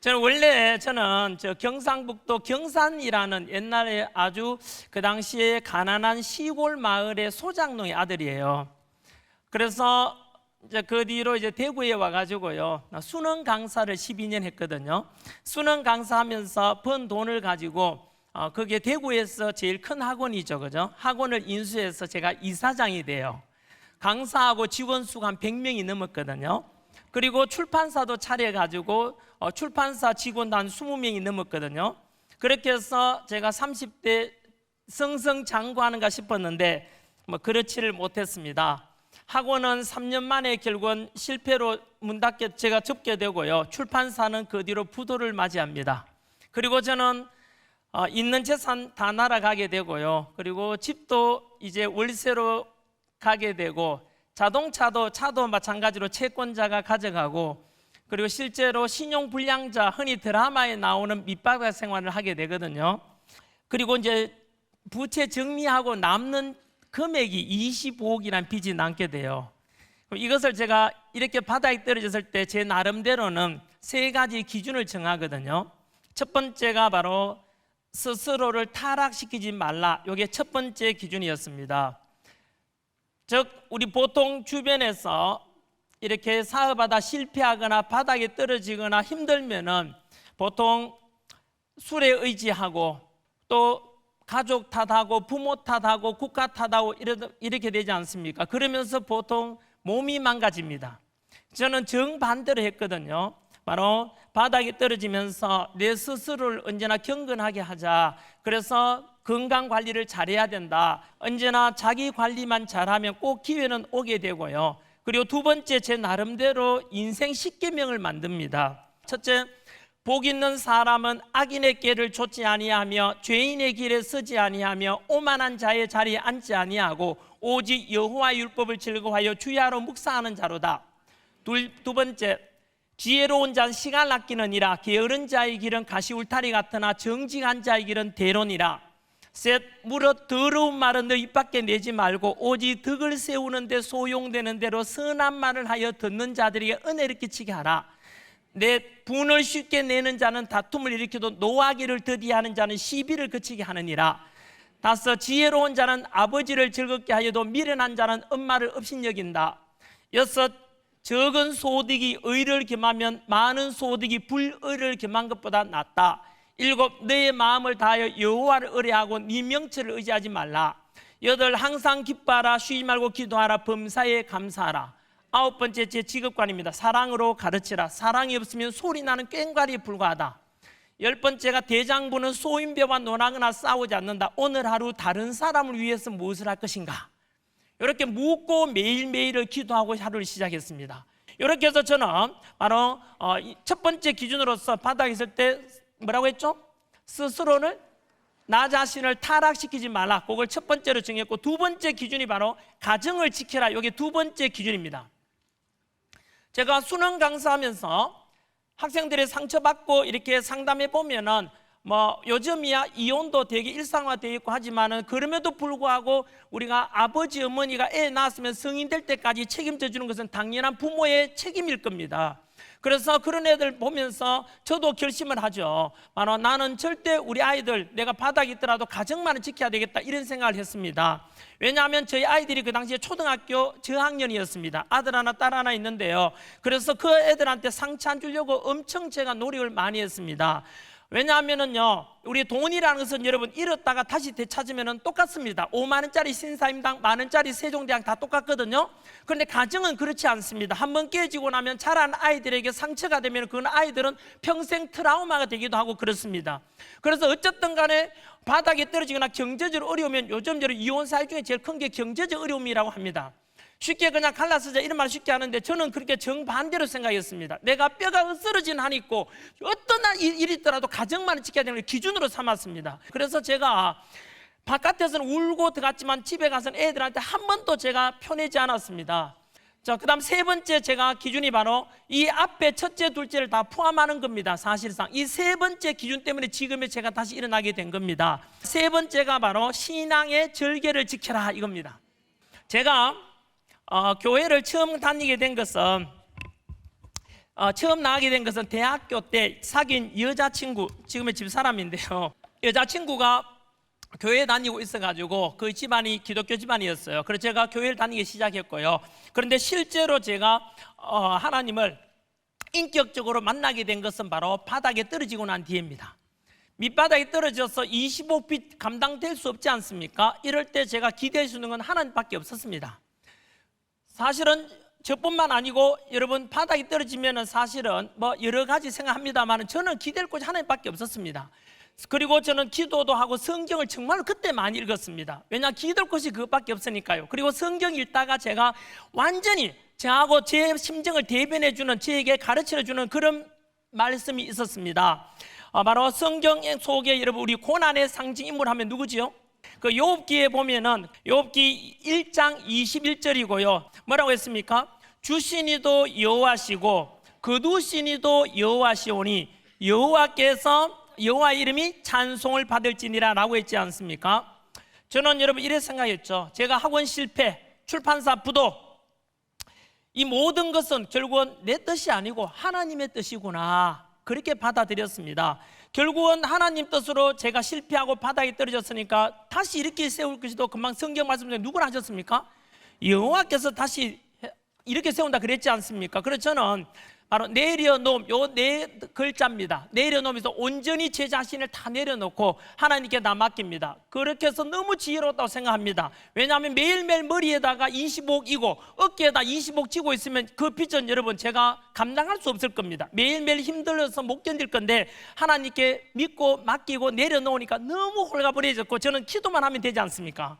저는 경상북도 경산이라는 옛날에 아주 그 당시에 가난한 시골 마을의 소장농의 아들이에요. 그래서 이제 그 뒤로 이제 대구에 와가지고요, 수능 강사를 12년 했거든요. 수능 강사하면서 번 돈을 가지고 그게 대구에서 제일 큰 학원이죠, 그죠? 학원을 인수해서 제가 이사장이 돼요. 강사하고 직원 수가 한 100명이 넘었거든요. 그리고 출판사도 차려가지고 출판사 직원도 한 20명이 넘었거든요. 그렇게 해서 제가 30대 승승장구하는가 싶었는데 그렇지를 못했습니다. 학원은 3년 만에 결국은 실패로 문 닫게 제가 접게 되고요, 출판사는 그 뒤로 부도를 맞이합니다. 그리고 저는 있는 재산 다 날아가게 되고요, 그리고 집도 이제 월세로 가게 되고, 차도 마찬가지로 채권자가 가져가고, 그리고 실제로 신용불량자, 흔히 드라마에 나오는 밑바닥 생활을 하게 되거든요. 그리고 이제 부채 정리하고 남는 금액이 25억이라는 빚이 남게 돼요. 이것을 제가 이렇게 바닥에 떨어졌을 때 제 나름대로는 3가지 기준을 정하거든요. 첫 번째가 바로 스스로를 타락시키지 말라, 이게 첫 번째 기준이었습니다. 즉 우리 보통 주변에서 이렇게 사업하다 실패하거나 바닥에 떨어지거나 힘들면은 보통 술에 의지하고 또 가족 탓하고 부모 탓하고 국가 탓하고 이렇게 되지 않습니까? 그러면서 보통 몸이 망가집니다. 저는 정반대로 했거든요. 바로 바닥에 떨어지면서 내 스스로를 언제나 경건하게 하자. 그래서 건강 관리를 잘해야 된다. 언제나 자기 관리만 잘하면 꼭 기회는 오게 되고요. 그리고 두 번째, 제 나름대로 인생 10계명을 만듭니다. 첫째, 복 있는 사람은 악인의 길을 좇지 아니하며 죄인의 길에 서지 아니하며 오만한 자의 자리에 앉지 아니하고 오직 여호와의 율법을 즐거워하여 주야로 묵상하는 자로다. 두 번째, 지혜로운 자는 시간을 아끼느니라. 게으른 자의 길은 가시울타리 같으나 정직한 자의 길은 대론이라. 셋, 무릇 더러운 말은 너 입 밖에 내지 말고 오직 덕을 세우는 데 소용되는 대로 선한 말을 하여 듣는 자들에게 은혜를 끼치게 하라. 넷, 분을 쉽게 내는 자는 다툼을 일으켜도 노하기를 더디하는 자는 시비를 그치게 하느니라. 다섯, 지혜로운 자는 아버지를 즐겁게 하여도 미련한 자는 엄마를 업신여긴다. 여섯, 적은 소득이 의를 겸하면 많은 소득이 불의를 겸한 것보다 낫다. 일곱, 너의 마음을 다하여 여호와를 의뢰하고 네 명철을 의지하지 말라. 여덟, 항상 기뻐하라. 쉬지 말고 기도하라. 범사에 감사하라. 아홉 번째, 제 직업관입니다. 사랑으로 가르치라. 사랑이 없으면 소리나는 꽹과리에 불과하다. 열 번째가 대장부는 소인배와 논하거나 싸우지 않는다. 오늘 하루 다른 사람을 위해서 무엇을 할 것인가, 이렇게 묻고 매일매일을 기도하고 하루를 시작했습니다. 이렇게 해서 저는 바로 첫 번째 기준으로서 바닥에 있을 때 뭐라고 했죠? 스스로를, 나 자신을 타락시키지 말라, 그걸 첫 번째로 정했고, 두 번째 기준이 바로 가정을 지켜라, 이게 두 번째 기준입니다. 제가 수능 강사하면서 학생들이 상처받고 이렇게 상담해 보면은 요즘이야 이혼도 되게 일상화되어 있고 하지만은 그럼에도 불구하고 우리가 아버지 어머니가 애 낳았으면 성인 될 때까지 책임져 주는 것은 당연한 부모의 책임일 겁니다. 그래서 그런 애들 보면서 저도 결심을 하죠. 바로 나는 절대 우리 아이들, 내가 바닥에 있더라도 가정만은 지켜야 되겠다, 이런 생각을 했습니다. 왜냐하면 저희 아이들이 그 당시에 초등학교 저학년이었습니다. 아들 하나 딸 하나 있는데요, 그래서 그 애들한테 상처 안 주려고 엄청 제가 노력을 많이 했습니다. 왜냐하면은요, 우리 돈이라는 것은 여러분 잃었다가 다시 되찾으면 똑같습니다. 5만 원짜리 신사임당, 만 원짜리 세종대왕 다 똑같거든요. 그런데 가정은 그렇지 않습니다. 한번 깨지고 나면 자란 아이들에게 상처가 되면 그건 아이들은 평생 트라우마가 되기도 하고 그렇습니다. 그래서 어쨌든 간에 바닥에 떨어지거나 경제적으로 어려우면, 요즘 이혼 사유 중에 제일 큰 게 경제적 어려움이라고 합니다. 쉽게 그냥 갈라서자 이런 말 쉽게 하는데 저는 그렇게 정반대로 생각했습니다. 내가 뼈가 쓰러진 한이 있고 어떤 일이 있더라도 가정만을 지켜야 되는 걸 기준으로 삼았습니다. 그래서 제가 바깥에서는 울고 들어갔지만 집에 가서는 애들한테 한 번도 제가 표내지 않았습니다. 자, 그 다음 세 번째 제가 기준이 바로 이 앞에 첫째 둘째를 다 포함하는 겁니다. 사실상 이 세 번째 기준 때문에 지금의 제가 다시 일어나게 된 겁니다. 세 번째가 바로 신앙의 절개를 지켜라, 이겁니다. 제가 교회를 처음 다니게 된 것은 처음 나가게 된 것은 대학교 때 사귄 여자친구, 지금의 집사람인데요. 여자친구가 교회 다니고 있어가지고 그 집안이 기독교 집안이었어요. 그래서 제가 교회를 다니기 시작했고요. 그런데 실제로 제가 하나님을 인격적으로 만나게 된 것은 바로 바닥에 떨어지고 난 뒤입니다. 밑바닥에 떨어져서 25핏 감당될 수 없지 않습니까? 이럴 때 제가 기대할 수 있는 건 하나님밖에 없었습니다. 사실은 저뿐만 아니고 여러분 바닥에 떨어지면 사실은 뭐 여러 가지 생각합니다만 저는 기댈 곳이 하나님밖에 없었습니다. 그리고 저는 기도도 하고 성경을 정말 그때 많이 읽었습니다. 왜냐 기댈 곳이 그것밖에 없으니까요. 그리고 성경 읽다가 제가 완전히 저하고 제 심정을 대변해 주는, 저에게 가르쳐 주는 그런 말씀이 있었습니다. 바로 성경 속에 여러분 우리 고난의 상징 인물 하면 누구지요? 그 욥기에 보면은 욥기 1장 21절이고요. 뭐라고 했습니까? 주시니도 여호와시고 거두시니도 여호와시오니 여호와 이름이 찬송을 받을지니라 라고 했지 않습니까? 저는 여러분 이래 생각했죠. 제가 학원 실패, 출판사 부도, 이 모든 것은 결국은 내 뜻이 아니고 하나님의 뜻이구나, 그렇게 받아들였습니다. 결국은 하나님 뜻으로 제가 실패하고 바닥에 떨어졌으니까 다시 이렇게 세울 것이도 금방 성경 말씀 중에 누구나 하셨습니까? 여호와께서 다시 이렇게 세운다 그랬지 않습니까? 그래서 저는 바로 내려놓음, 요 네 글자입니다. 내려놓으면서 온전히 제 자신을 다 내려놓고 하나님께 다 맡깁니다. 그렇게 해서 너무 지혜롭다고 생각합니다. 왜냐하면 매일매일 머리에다가 25억 어깨에다 25억 쥐고 있으면 그 빚은 여러분 제가 감당할 수 없을 겁니다. 매일매일 힘들어서 못 견딜 건데 하나님께 믿고 맡기고 내려놓으니까 너무 홀가분해졌고 저는 기도만 하면 되지 않습니까?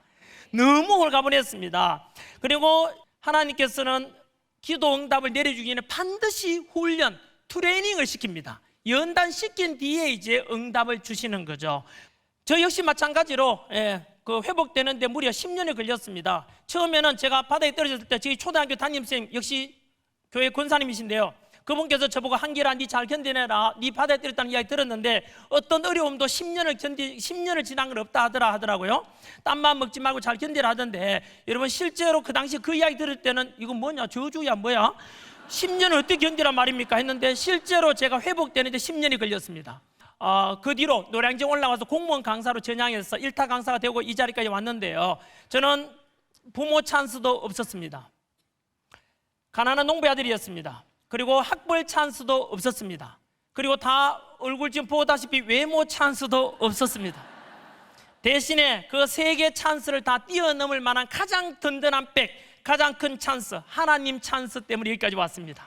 너무 홀가분했습니다. 그리고 하나님께서는 기도 응답을 내려주기에는 반드시 훈련, 트레이닝을 시킵니다. 연단시킨 뒤에 이제 응답을 주시는 거죠. 저 역시 마찬가지로 그 회복되는데 무려 10년이 걸렸습니다. 처음에는 제가 바닥에 떨어졌을 때 저희 초등학교 담임선생님 역시 교회 권사님이신데요, 그분께서 저보고 한결아 니 잘 견뎌내라, 니 바다에 떨어졌다는 이야기 들었는데 어떤 어려움도 10년을 지난 건 없다 하더라고요. 딴맘 먹지 말고 잘 견디라 하던데, 여러분 실제로 그 당시 그 이야기 들을 때는 이건 뭐냐, 저주야 뭐야, 10년을 어떻게 견디란 말입니까 했는데 실제로 제가 회복되는데 10년이 걸렸습니다. 그 뒤로 노량진 올라와서 공무원 강사로 전향해서 1타 강사가 되고 이 자리까지 왔는데요, 저는 부모 찬스도 없었습니다. 가난한 농부 아들이었습니다. 그리고 학벌 찬스도 없었습니다. 그리고 다 얼굴 지금 보다시피 외모 찬스도 없었습니다. 대신에 그 세 개 찬스를 다 뛰어넘을 만한 가장 든든한 백, 가장 큰 찬스, 하나님 찬스 때문에 여기까지 왔습니다.